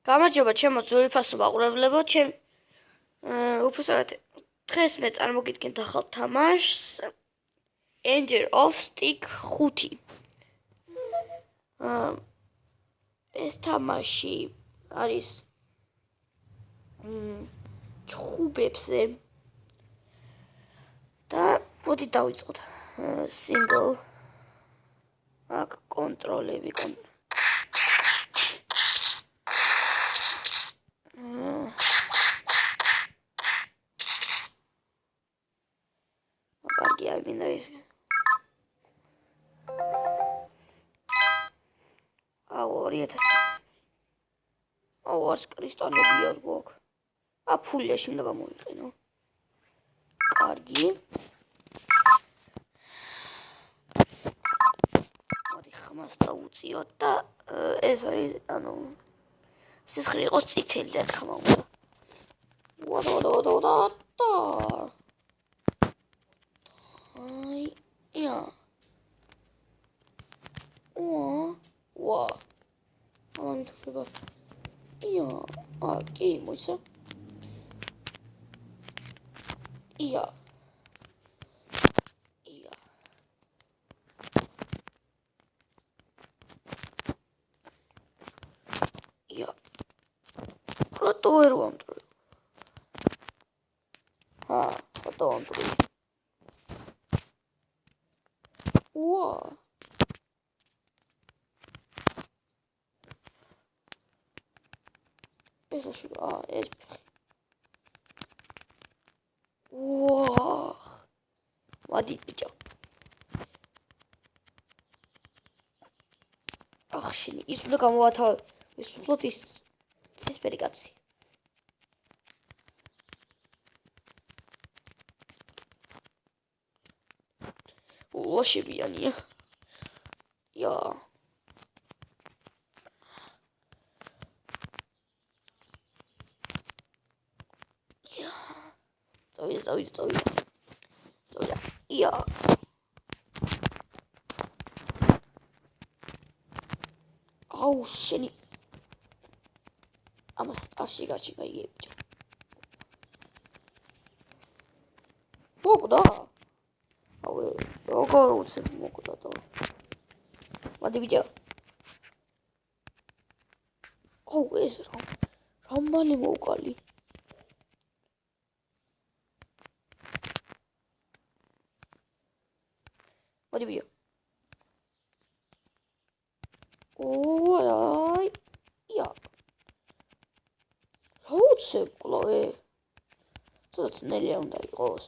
გამარჯობა ჩემო ძვირფასო მაყურებლებო, უბრალოდ დღეს მე წარმოგიდგენთ ახალ თამაშს End of Stick 5. ეს თამაში არის ჩხუბებზე და მოდი დავიწყოთ. Single აქ კონტროლები კარგი არ მინდა ეს. არს კრისტალები არ გვაქვს. ფულიაში უნდა გამოიყენო. კარგი. მოდი ხმას დავუწიოთ და ეს არის, სისხლი იყოს წითელი და ხმა უნდა. კი, მოიცა. Кто вам труд? Кто вам труд? ეს მოდით ბიჭო. შენი ის უნდა გამოვათავე. ის უბრალოდ ის ცისფერი კაცი. ლოშებიანია. წავიდა. შენი ამას არ შეგარჩი გაიგებიჭო. მოკვდა. როგორ უცებ მოკვდა და. მოდი ბიჭო. ეს რა მალე მოვკალი. მოდი ბიჭო. კლოვე. ცოტა ნელია უნდა იყოს.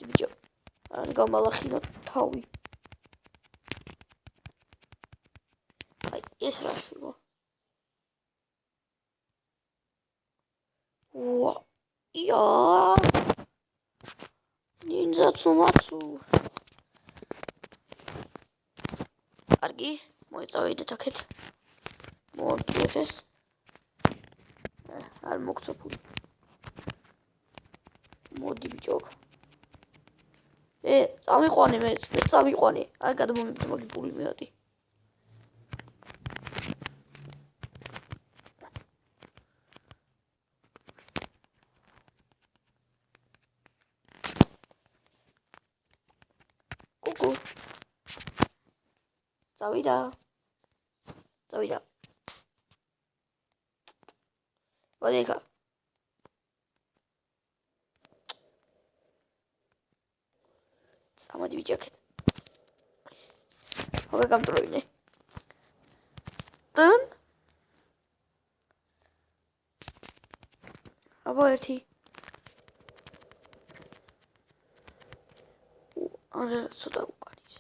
ბიჭო, არ გამალახინო თავი. ეს რა შუა. ნინძა ცუმაცუ. კარგი. მოიწავიდეთ აქეთ. მოვამტვრიოთ ეს. არ მოგცა ფული. მოდი ბიჭო. წამიყვანე მე წამიყვანე. აი გადმომიგდა მაგი ფული მეატი. კუკუ. წავიდა. ვადიკა. სამოდი ბიჭაკეთ. მოგა გამტროინე. თან. ერთი. არა, ცოტა უკანის.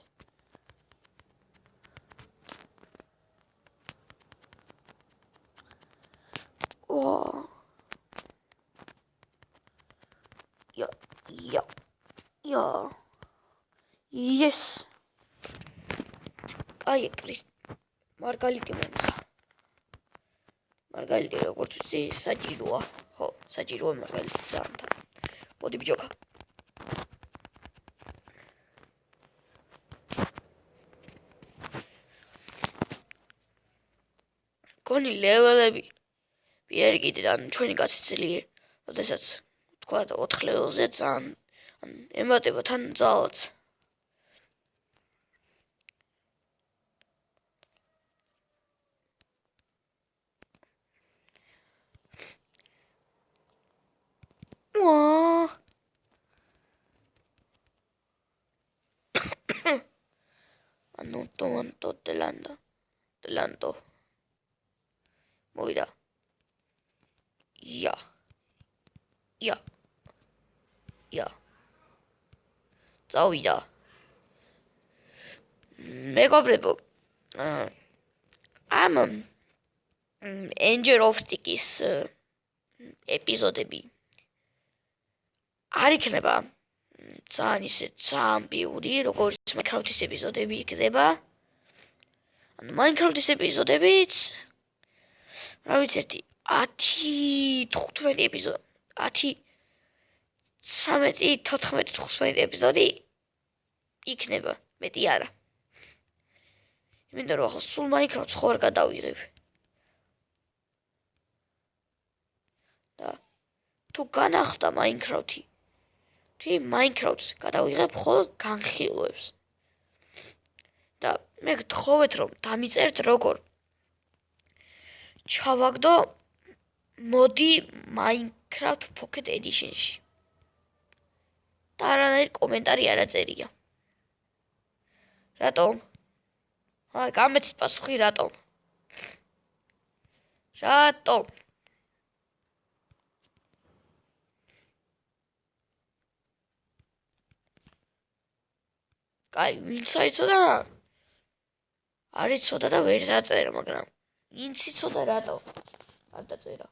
Yes. აი კრის მარგალიტი მომცა. მარგალიტი როგორც ვიცი საჭიროა. ხო, საჭიროა მარგალიტი ძალიან. მოდი ბიჭო. გონი ლეველები პირი კიდე ან ჩვენი კაცი ძლიერია, როდესაც თქვა 4 ლეველზე ძალიან ემატება თან ძალაც. Anotto delando. Moira. Ja. წავიდა. მეგობრებო, ამ Angel of Stick-ის ეპიზოდები არ იქნება ძალიან ბევრი, როგორც Minecraft-ის ეპიზოდები იქნება. ანუ Minecraft-ის ეპიზოდებიც რა ვიცი 10-15 ეპიზოდი, 13-14 ეპიზოდი იქნება, მეტი არა. იმიტომ რომ ახლა სულ Minecraft-ს ხო არ გადავიღებ. და თუ განახდა Minecraft-ი Minecraft-ს გადავიღებ მხოლოდ განხილვებს. და მე გთხოვეთ რომ დამიწერთ როგორ ჩავაგდო მოდი Minecraft Pocket Edition-ში. და არანაირი კომენტარი არ აწერია. რატომ? გამეცით პასუხი რატომ? რატომ? კაი, ვინც აიცოდა? არ იცოდა და ვერ დაწერა, მაგრამ ვინც იცოდა რატომ? არ დაწერა.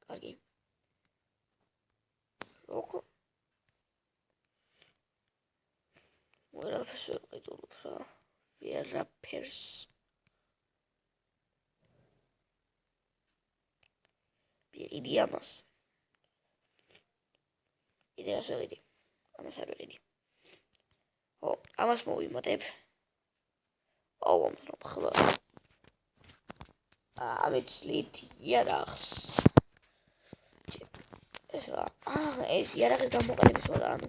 კარგი. როგორ? ვერაფერს ვერ ყიდულობ რა. ვერაფერს. იგი ამას. იდეას ვეღიდი. ამას არ ვეღიდი. ხო, ამას მოვიმატებ. ამას რომ ხლა. ამეცლით იარაღს. ეს რა? ეს იარაღის გამოყენების ვადა, ანუ.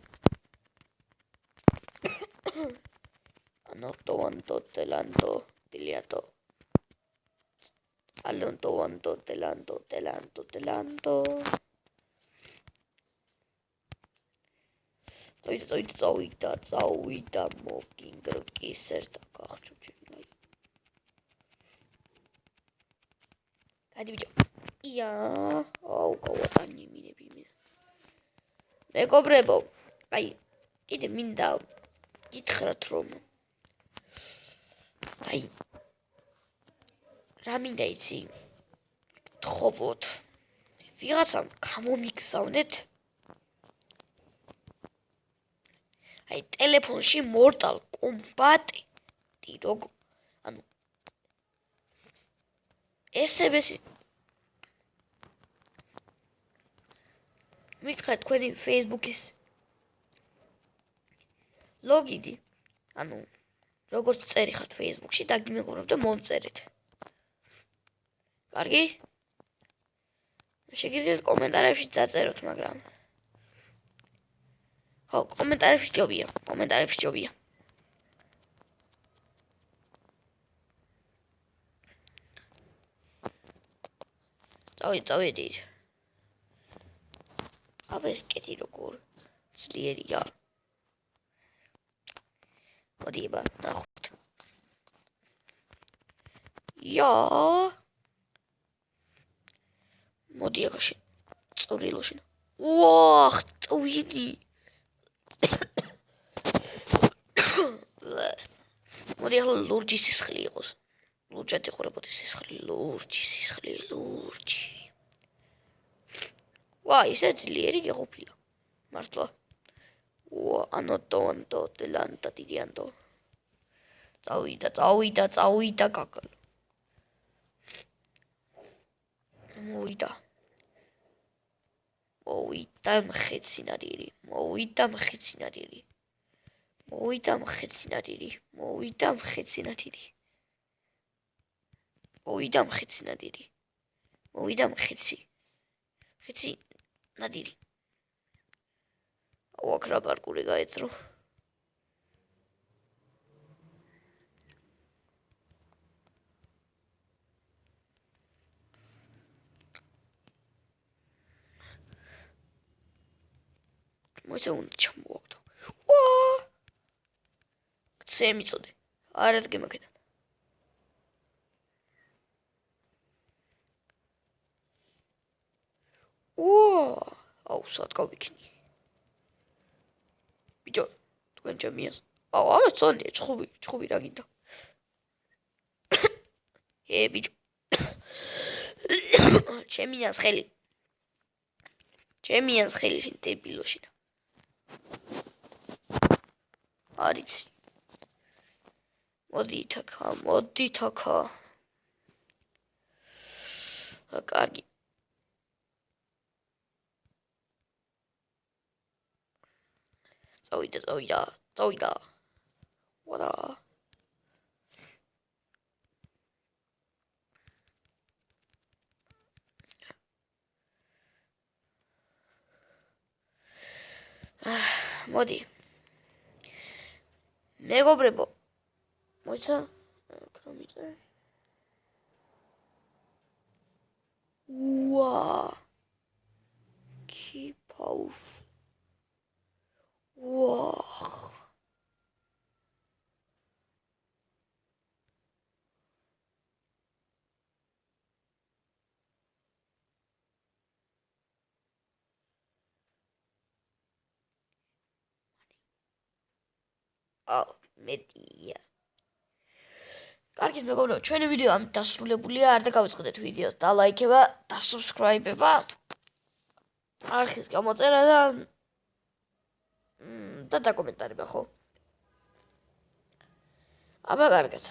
Anotto delando, diliato. Alonto delando. წავიდა მოგინგროტკი სერტა გახჩუჩი. გადი ბიჭო. გავატანი მინები. მეგობრებო, აი, კიდე მინდა გითხრათ რომ აი რა მინდა იცი? გთხოვოთ. ვიღაცამ გამომიგზავნეთ აი ტელეფონში Mortal Kombat-ი როგორ ანუ SMS-ი მითხრათ თქვენი Facebook-ის ლოგინი ანუ როგორც წერი ხართ Facebook-ში დაგიმეგობრებთ და მომწერეთ. კარგი? შეგიძლიათ კომენტარებში დაწეროთ, მაგრამ ხო, კომენტარებში ჯობია. წავედით. აბა ეს კეთი როგორ ძლიერია. მოდი აბა ნახოთ. მოდი აქაში წვრილოში. ვაახ, წვიდი. მოდი ახლა ლურჯი სისხლი იყოს. ლურჯად იხურებოდი სისხლი, ლურჯი. ვა, ისე ძლიერი გეყოფილა. მართლა. Anotto delanda diliando. წავიდა კაკალო. მოვიდა მხეცი ნადირი. მოვიდა მხეცი ნადირი. მოვიდა მხეცი ნადირი. მოვიდა მხეცი ნადირი. მოვიდა მხეცი ნადირი. მოვიდა მხეცი. მხეცი ნადირი. აქ რა პარკური გაეწრო. მოიცა უნდა ჩამოვაგდო. კცე მიწოდე. არა დგემაკედან. აუ სად გავიქნი. ბიჭო, თქვენ ჩემიას. ამას წონია, ჩხუბი რა გინდა. ბიჭო. ჩემიანს ხელი. ჩემიანს ხელი შენ დებილოში და. არიცი. მოდი თაქა. კარგი. წავიდა. ვარა. მოდი. მეგობრებო. მოიცა? კრომიტე. კიპაუს. მეტია. კარგით მეგობრებო, ჩვენი ვიდეო ამით დასრულებულია. არ დაგავიწყდეთ ვიდეოს და ლაიქება და subscribe-ება. არხის გამოწერა და დაკომენტარება, ხო? აბა კარგად.